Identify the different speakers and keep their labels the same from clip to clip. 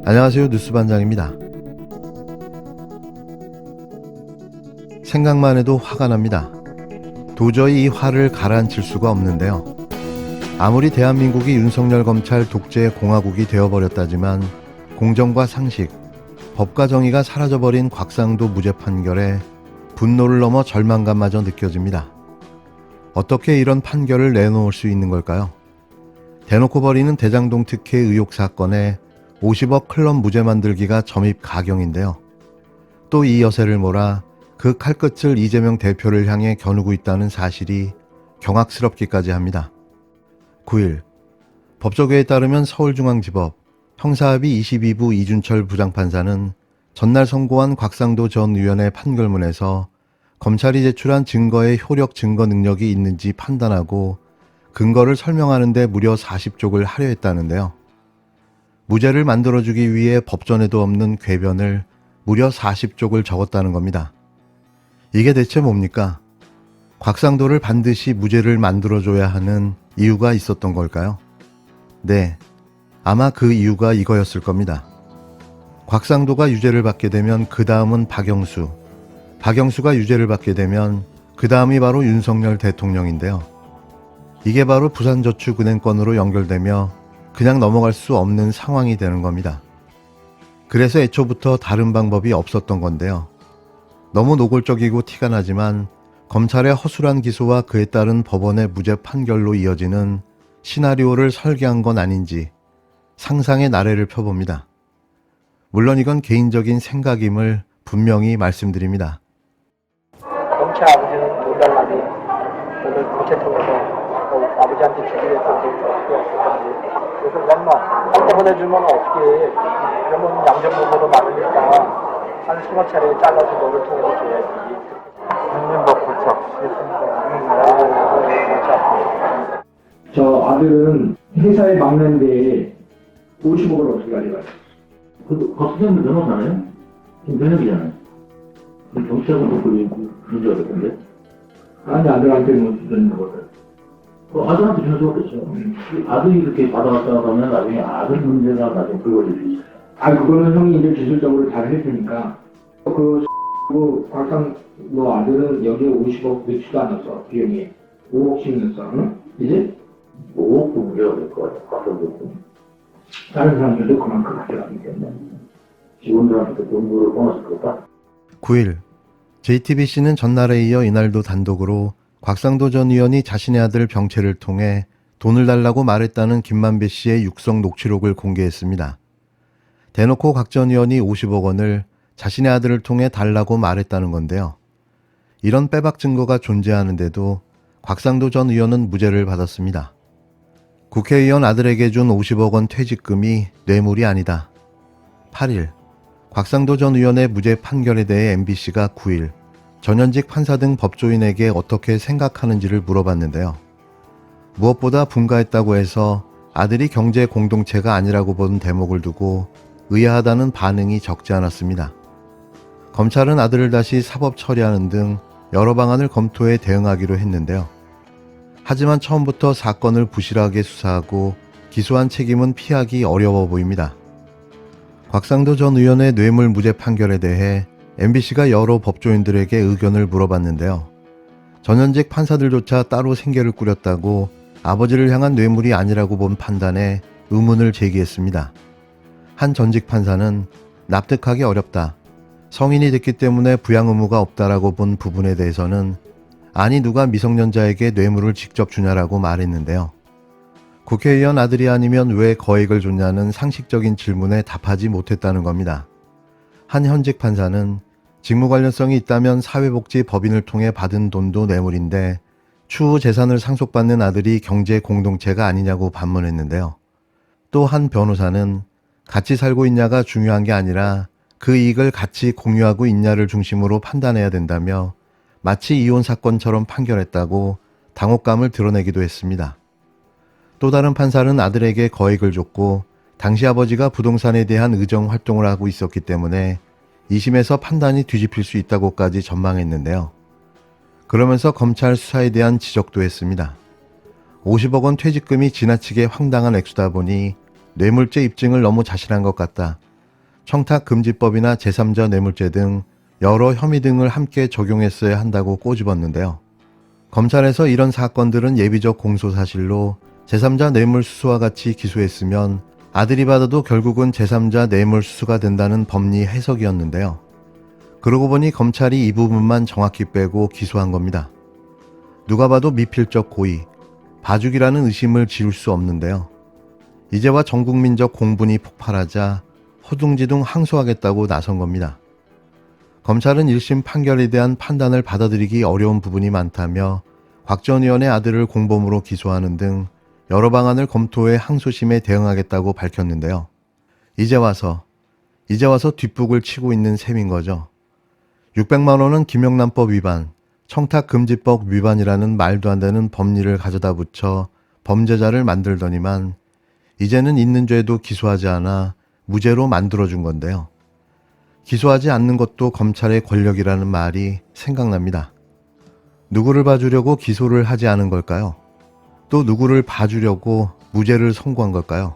Speaker 1: 안녕하세요. 뉴스반장입니다. 생각만 해도 화가 납니다. 도저히 이 화를 가라앉힐 수가 없는데요. 아무리 대한민국이 윤석열 검찰 독재 공화국이 되어버렸다지만 공정과 상식, 법과 정의가 사라져버린 곽상도 무죄 판결에 분노를 넘어 절망감마저 느껴집니다. 어떻게 이런 판결을 내놓을 수 있는 걸까요? 대놓고 벌이는 대장동 특혜 의혹 사건에 50억 클럽 무죄 만들기가 점입 가경인데요. 또 이 여세를 몰아 그 칼끝을 이재명 대표를 향해 겨누고 있다는 사실이 경악스럽기까지 합니다. 9일 법조계에 따르면 서울중앙지법 형사합의 22부 이준철 부장판사는 전날 선고한 곽상도 전 의원의 판결문에서 검찰이 제출한 증거의 효력 증거 능력이 있는지 판단하고 근거를 설명하는 데 무려 40쪽을 하려 했다는데요. 무죄를 만들어주기 위해 법전에도 없는 궤변을 무려 40쪽을 적었다는 겁니다. 이게 대체 뭡니까? 곽상도를 반드시 무죄를 만들어줘야 하는 이유가 있었던 걸까요? 네, 아마 그 이유가 이거였을 겁니다. 곽상도가 유죄를 받게 되면 그 다음은 박영수, 박영수가 유죄를 받게 되면 그 다음이 바로 윤석열 대통령인데요. 이게 바로 부산저축은행 건으로 연결되며 그냥 넘어갈 수 없는 상황이 되는 겁니다. 그래서 애초부터 다른 방법이 없었던 건데요. 너무 노골적이고 티가 나지만 검찰의 허술한 기소와 그에 따른 법원의 무죄 판결로 이어지는 시나리오를 설계한 건 아닌지 상상의 나래를 펴봅니다. 물론 이건 개인적인 생각임을 분명히 말씀드립니다.
Speaker 2: 검찰 아버지는 돈 달라고 오늘 검찰 통해서 아버지한테 주기로 했던 게 어떻게 했었는지 그래서 엄마 한테 보내주면 어떻게 해? 그러면 양정보보도 많으니까 한 수만 차례 잘라서 너를 통해서 줘야지.
Speaker 3: 국민도 골치 아프시겠습니다.
Speaker 4: 저 아들은 회사에 막는데 50억을 어떻게 가져가요?
Speaker 5: 박수장도 변호사네요? 지금 변협이잖아요. 경찰하고 놓고 그런 줄 알았던데?
Speaker 4: 아니 아들한테는 주는 거거든.
Speaker 5: 아들한테 주는 수가 없죠. 아들이 이렇게 받아갔다가 가면 나중에 아들 문제가 나중에 불거질 수 있어요.
Speaker 4: 아 그거는 형이 이제 기술적으로 잘 했으니까 그 곽상도 아들은 여기에 50억 넣지도 않았어. 비용이 5억씩 넣었어. 응? 이제
Speaker 5: 5억도 문제가 될 것 같아요. 박수장도.
Speaker 4: 다른 사람들도 그만큼 가져가기 때문에
Speaker 5: 직원들한테 돈을 보너스 줬다?
Speaker 1: 9일 JTBC는 전날에 이어 이날도 단독으로 곽상도 전 의원이 자신의 아들 병채를 통해 돈을 달라고 말했다는 김만배 씨의 육성 녹취록을 공개했습니다. 대놓고 곽 전 의원이 50억 원을 자신의 아들을 통해 달라고 말했다는 건데요. 이런 빼박 증거가 존재하는데도 곽상도 전 의원은 무죄를 받았습니다. 국회의원 아들에게 준 50억 원 퇴직금이 뇌물이 아니다. 8일 곽상도 전 의원의 무죄 판결에 대해 MBC가 9일 전현직 판사 등 법조인에게 어떻게 생각하는지를 물어봤는데요. 무엇보다 분가했다고 해서 아들이 경제 공동체가 아니라고 본 대목을 두고 의아하다는 반응이 적지 않았습니다. 검찰은 아들을 다시 사법 처리하는 등 여러 방안을 검토해 대응하기로 했는데요. 하지만 처음부터 사건을 부실하게 수사하고 기소한 책임은 피하기 어려워 보입니다. 곽상도 전 의원의 뇌물 무죄 판결에 대해 MBC가 여러 법조인들에게 의견을 물어봤는데요. 전현직 판사들조차 따로 생계를 꾸렸다고 아버지를 향한 뇌물이 아니라고 본 판단에 의문을 제기했습니다. 한 전직 판사는 납득하기 어렵다. 성인이 됐기 때문에 부양 의무가 없다라고 본 부분에 대해서는 아니 누가 미성년자에게 뇌물을 직접 주냐라고 말했는데요. 국회의원 아들이 아니면 왜 거액을 줬냐는 상식적인 질문에 답하지 못했다는 겁니다. 한 현직 판사는 직무 관련성이 있다면 사회복지 법인을 통해 받은 돈도 뇌물인데 추후 재산을 상속받는 아들이 경제 공동체가 아니냐고 반문했는데요. 또 한 변호사는 같이 살고 있냐가 중요한 게 아니라 그 이익을 같이 공유하고 있냐를 중심으로 판단해야 된다며 마치 이혼 사건처럼 판결했다고 당혹감을 드러내기도 했습니다. 또 다른 판사는 아들에게 거액을 줬고 당시 아버지가 부동산에 대한 의정 활동을 하고 있었기 때문에 2심에서 판단이 뒤집힐 수 있다고까지 전망했는데요. 그러면서 검찰 수사에 대한 지적도 했습니다. 50억 원 퇴직금이 지나치게 황당한 액수다 보니 뇌물죄 입증을 너무 자신한 것 같다. 청탁금지법이나 제3자 뇌물죄 등 여러 혐의 등을 함께 적용했어야 한다고 꼬집었는데요. 검찰에서 이런 사건들은 예비적 공소사실로 제3자 뇌물수수와 같이 기소했으면 아들이 받아도 결국은 제3자 뇌물수수가 된다는 법리 해석이었는데요. 그러고 보니 검찰이 이 부분만 정확히 빼고 기소한 겁니다. 누가 봐도 미필적 고의, 봐주기라는 의심을 지울 수 없는데요. 이제와 전국민적 공분이 폭발하자 허둥지둥 항소하겠다고 나선 겁니다. 검찰은 1심 판결에 대한 판단을 받아들이기 어려운 부분이 많다며 곽 전 의원의 아들을 공범으로 기소하는 등 여러 방안을 검토해 항소심에 대응하겠다고 밝혔는데요. 이제 와서 뒷북을 치고 있는 셈인 거죠. 600만 원은 김영란법 위반, 청탁금지법 위반이라는 말도 안 되는 법리를 가져다 붙여 범죄자를 만들더니만 이제는 있는 죄도 기소하지 않아 무죄로 만들어준 건데요. 기소하지 않는 것도 검찰의 권력이라는 말이 생각납니다. 누구를 봐주려고 기소를 하지 않은 걸까요? 또 누구를 봐주려고 무죄를 선고한 걸까요?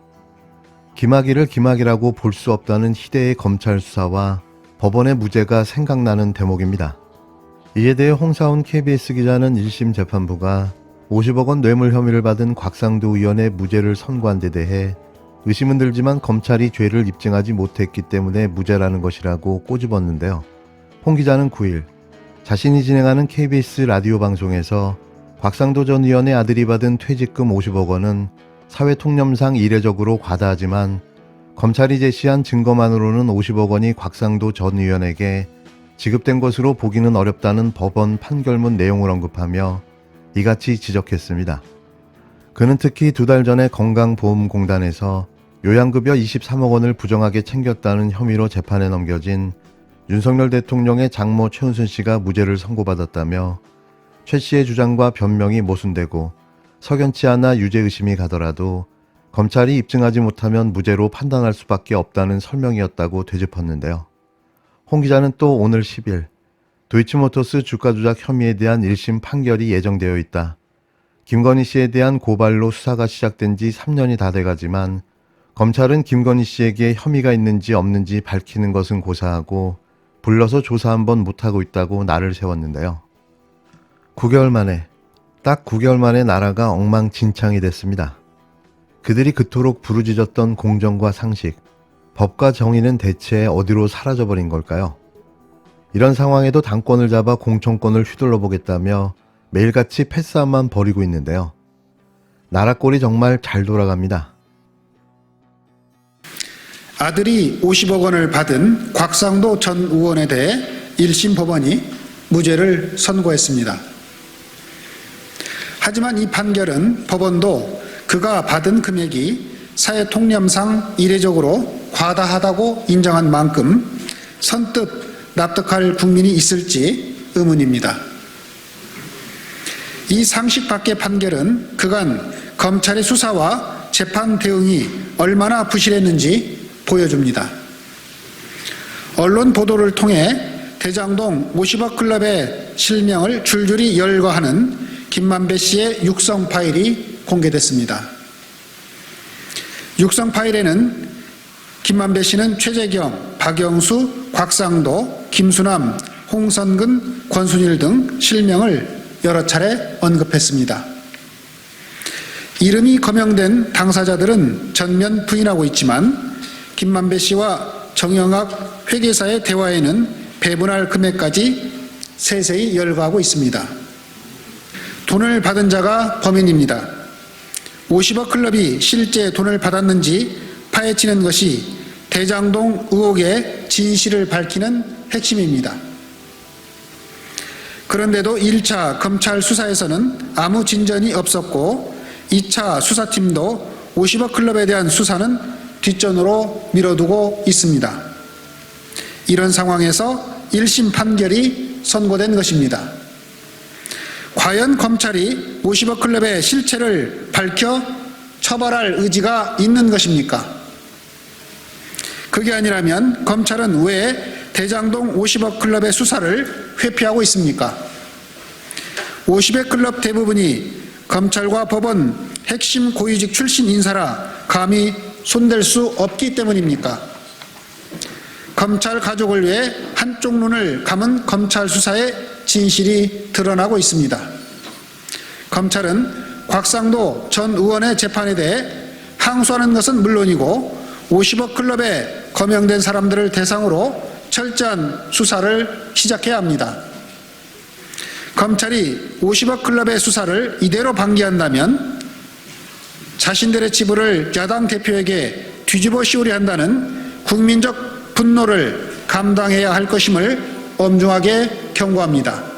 Speaker 1: 김학의를 김학이라고 볼 수 없다는 희대의 검찰 수사와 법원의 무죄가 생각나는 대목입니다. 이에 대해 홍사훈 KBS 기자는 1심 재판부가 50억 원 뇌물 혐의를 받은 곽상도 의원의 무죄를 선고한 데 대해 의심은 들지만 검찰이 죄를 입증하지 못했기 때문에 무죄라는 것이라고 꼬집었는데요. 홍 기자는 9일 자신이 진행하는 KBS 라디오 방송에서 곽상도 전 의원의 아들이 받은 퇴직금 50억 원은 사회통념상 이례적으로 과다하지만 검찰이 제시한 증거만으로는 50억 원이 곽상도 전 의원에게 지급된 것으로 보기는 어렵다는 법원 판결문 내용을 언급하며 이같이 지적했습니다. 그는 특히 2달 전에 건강보험공단에서 요양급여 23억 원을 부정하게 챙겼다는 혐의로 재판에 넘겨진 윤석열 대통령의 장모 최은순 씨가 무죄를 선고받았다며 최 씨의 주장과 변명이 모순되고 석연치 않아 유죄 의심이 가더라도 검찰이 입증하지 못하면 무죄로 판단할 수밖에 없다는 설명이었다고 되짚었는데요. 홍 기자는 또 오늘 10일 도이치모터스 주가 조작 혐의에 대한 1심 판결이 예정되어 있다. 김건희 씨에 대한 고발로 수사가 시작된 지 3년이 다 돼가지만 검찰은 김건희 씨에게 혐의가 있는지 없는지 밝히는 것은 고사하고 불러서 조사 한번 못하고 있다고 날을 세웠는데요. 9개월 만에, 딱 9개월 만에 나라가 엉망진창이 됐습니다. 그들이 그토록 부르짖었던 공정과 상식, 법과 정의는 대체 어디로 사라져버린 걸까요? 이런 상황에도 당권을 잡아 공천권을 휘둘러 보겠다며 매일같이 패싸움만 벌이고 있는데요. 나라 꼴이 정말 잘 돌아갑니다.
Speaker 6: 아들이 50억 원을 받은 곽상도 전 의원에 대해 1심 법원이 무죄를 선고했습니다. 하지만 이 판결은 법원도 그가 받은 금액이 사회통념상 이례적으로 과다하다고 인정한 만큼 선뜻 납득할 국민이 있을지 의문입니다. 이 상식 밖의 판결은 그간 검찰의 수사와 재판 대응이 얼마나 부실했는지 보여줍니다. 언론 보도를 통해 대장동 50억 클럽의 실명을 줄줄이 열거하는 김만배 씨의 육성 파일이 공개됐습니다. 육성 파일에는 김만배 씨는 최재경, 박영수, 곽상도, 김수남, 홍선근, 권순일 등 실명을 여러 차례 언급했습니다. 이름이 거명된 당사자들은 전면 부인하고 있지만 김만배 씨와 정영학 회계사의 대화에는 배분할 금액까지 세세히 열거하고 있습니다. 돈을 받은 자가 범인입니다. 50억 클럽이 실제 돈을 받았는지 파헤치는 것이 대장동 의혹의 진실을 밝히는 핵심입니다. 그런데도 1차 검찰 수사에서는 아무 진전이 없었고 2차 수사팀도 50억 클럽에 대한 수사는 뒷전으로 밀어두고 있습니다. 이런 상황에서 1심 판결이 선고된 것입니다. 과연 검찰이 50억 클럽의 실체를 밝혀 처벌할 의지가 있는 것입니까? 그게 아니라면 검찰은 왜 대장동 50억 클럽의 수사를 회피하고 있습니까? 50억 클럽 대부분이 검찰과 법원 핵심 고위직 출신 인사라 감히 손댈 수 없기 때문입니까? 검찰 가족을 위해 한쪽 눈을 감은 검찰 수사의 진실이 드러나고 있습니다. 검찰은 곽상도 전 의원의 재판에 대해 항소하는 것은 물론이고 50억 클럽에 거명된 사람들을 대상으로 철저한 수사를 시작해야 합니다. 검찰이 50억 클럽의 수사를 이대로 방기한다면 자신들의 지불을 야당 대표에게 뒤집어 씌우려 한다는 국민적 분노를 감당해야 할 것임을 엄중하게 경고합니다.